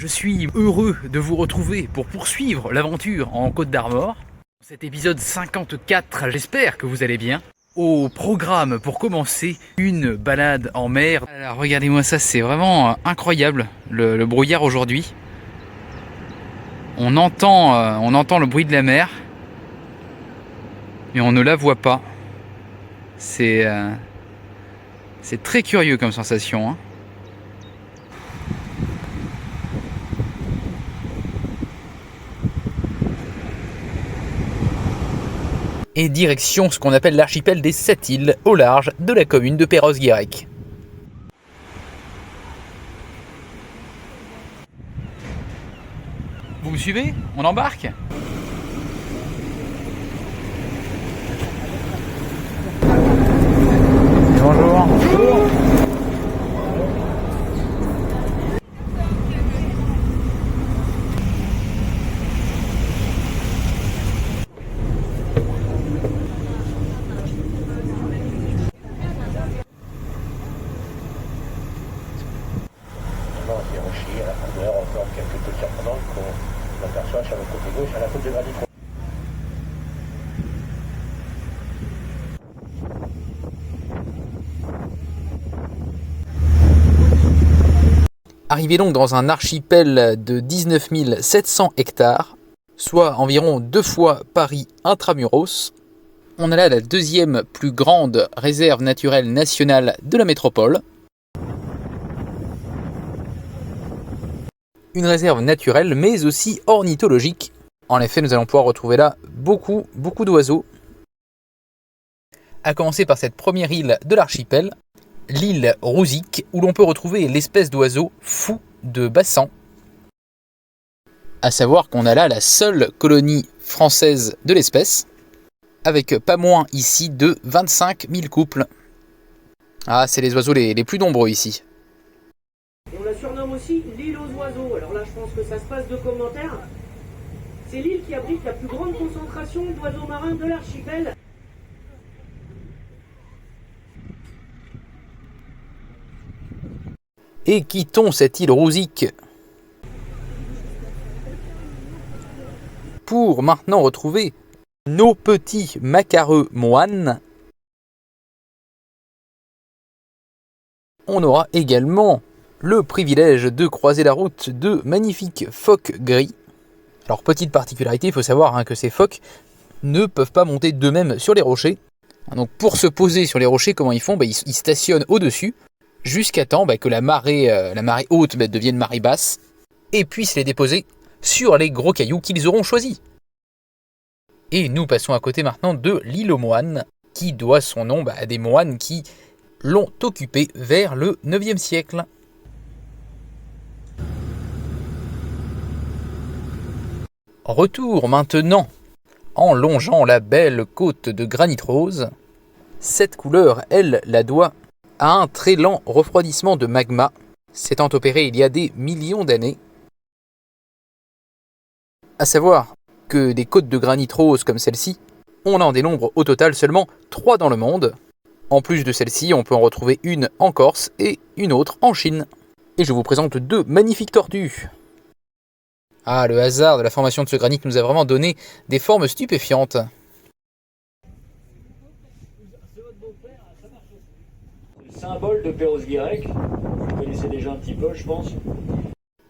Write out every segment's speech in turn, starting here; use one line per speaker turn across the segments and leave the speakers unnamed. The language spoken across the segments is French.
Je suis heureux de vous retrouver pour poursuivre l'aventure en Côte d'Armor. Cet épisode 54, j'espère que vous allez bien. Au programme pour commencer, une balade en mer. Alors regardez-moi ça, c'est vraiment incroyable le brouillard aujourd'hui. On entend le bruit de la mer, mais on ne la voit pas. C'est très curieux comme sensation, hein. Et direction ce qu'on appelle l'archipel des 7 îles au large de la commune de Perros-Guirec. Vous me suivez? On embarque? Bonjour. Bonjour.
Des rochers, à la profondeur encore quelques petites surprenantes qu'on aperçoit sur le côté gauche à la côte de granit.
Arrivé donc dans un archipel de 19 700 hectares, soit environ 2 fois Paris intramuros, on a là la deuxième plus grande réserve naturelle nationale de la métropole. Une réserve naturelle mais aussi ornithologique. En effet, nous allons pouvoir retrouver là beaucoup d'oiseaux. À commencer par cette première île de l'archipel, l'île Rouzic, où l'on peut retrouver l'espèce d'oiseau fou de Bassan. À savoir qu'on a là la seule colonie française de l'espèce, avec pas moins ici de 25 000 couples. Ah, c'est les oiseaux les plus nombreux ici.
On la surnomme aussi l'île aux oiseaux. Alors là, je pense que ça se passe de commentaires. C'est l'île qui abrite la plus grande concentration d'oiseaux marins de l'archipel.
Et quittons cette île Rouzic pour maintenant retrouver nos petits macareux moines. On aura également le privilège de croiser la route de magnifiques phoques gris. Alors petite particularité, il faut savoir que ces phoques ne peuvent pas monter d'eux-mêmes sur les rochers. Donc pour se poser sur les rochers, comment ils font? Ils stationnent au-dessus jusqu'à temps que la marée haute devienne marée basse et puissent les déposer sur les gros cailloux qu'ils auront choisis. Et nous passons à côté maintenant de l'île aux moines, qui doit son nom à des moines qui l'ont occupée vers le 9e siècle. Retour maintenant en longeant la belle côte de granit rose. Cette couleur, elle, la doit à un très lent refroidissement de magma, s'étant opéré il y a des millions d'années. À savoir que des côtes de granit rose comme celle-ci, on en dénombre au total seulement 3 dans le monde. En plus de celle-ci, on peut en retrouver une en Corse et une autre en Chine. Et je vous présente 2 magnifiques tortues. Ah, le hasard de la formation de ce granit nous a vraiment donné des formes stupéfiantes.
Le symbole de Perros-Guirec, vous connaissez déjà un petit peu, je pense.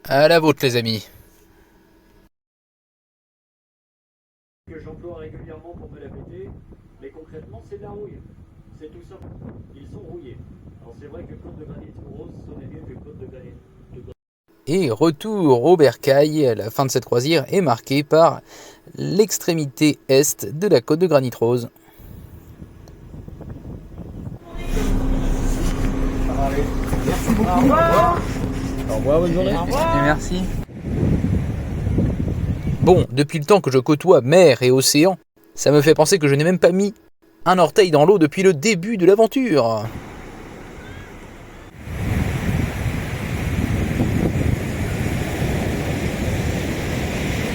À la vôtre, les amis.
Que j'emploie régulièrement pour me la péter, mais concrètement, c'est de la rouille. C'est tout simple. Ils sont rouillés. Alors c'est vrai que côte de granit rose sonnait mieux que côte de granit.
Et retour au bercail, la fin de cette croisière est marquée par l'extrémité est de la côte de granit rose.
Merci beaucoup. Au revoir.
Au revoir, bonne journée.
Au revoir.
Et merci. Bon, depuis le temps que je côtoie mer et océan, ça me fait penser que je n'ai même pas mis un orteil dans l'eau depuis le début de l'aventure.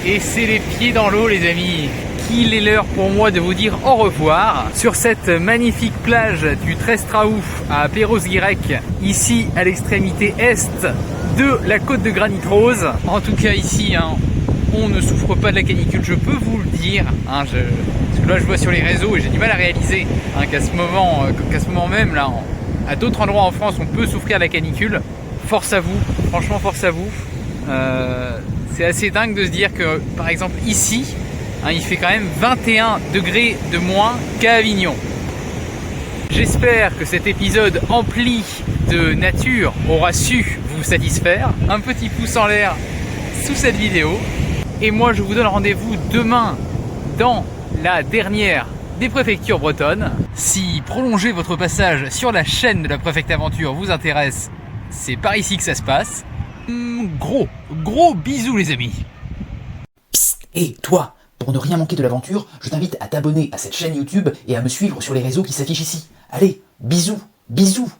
Et c'est les pieds dans l'eau, les amis. Qu'il est l'heure pour moi de vous dire au revoir sur cette magnifique plage du Trestraouf à Perros-Guirec, ici à l'extrémité est de la côte de Granit Rose. En tout cas ici, hein, on ne souffre pas de la canicule, je peux vous le dire. Hein, parce que là je vois sur les réseaux et j'ai du mal à réaliser hein, qu'à ce moment même, là, à d'autres endroits en France, on peut souffrir de la canicule. Force à vous, franchement force à vous. C'est assez dingue de se dire que par exemple ici, hein, il fait quand même 21 degrés de moins qu'à Avignon. J'espère que cet épisode empli de nature aura su vous satisfaire. Un petit pouce en l'air sous cette vidéo. Et moi je vous donne rendez-vous demain dans la dernière des préfectures bretonnes. Si prolonger votre passage sur la chaîne de la Préfecte Aventure vous intéresse, c'est par ici que ça se passe. Gros bisous les amis.
Psst, et toi, pour ne rien manquer de l'aventure, je t'invite à t'abonner à cette chaîne YouTube et à me suivre sur les réseaux qui s'affichent ici. Allez, bisous, bisous.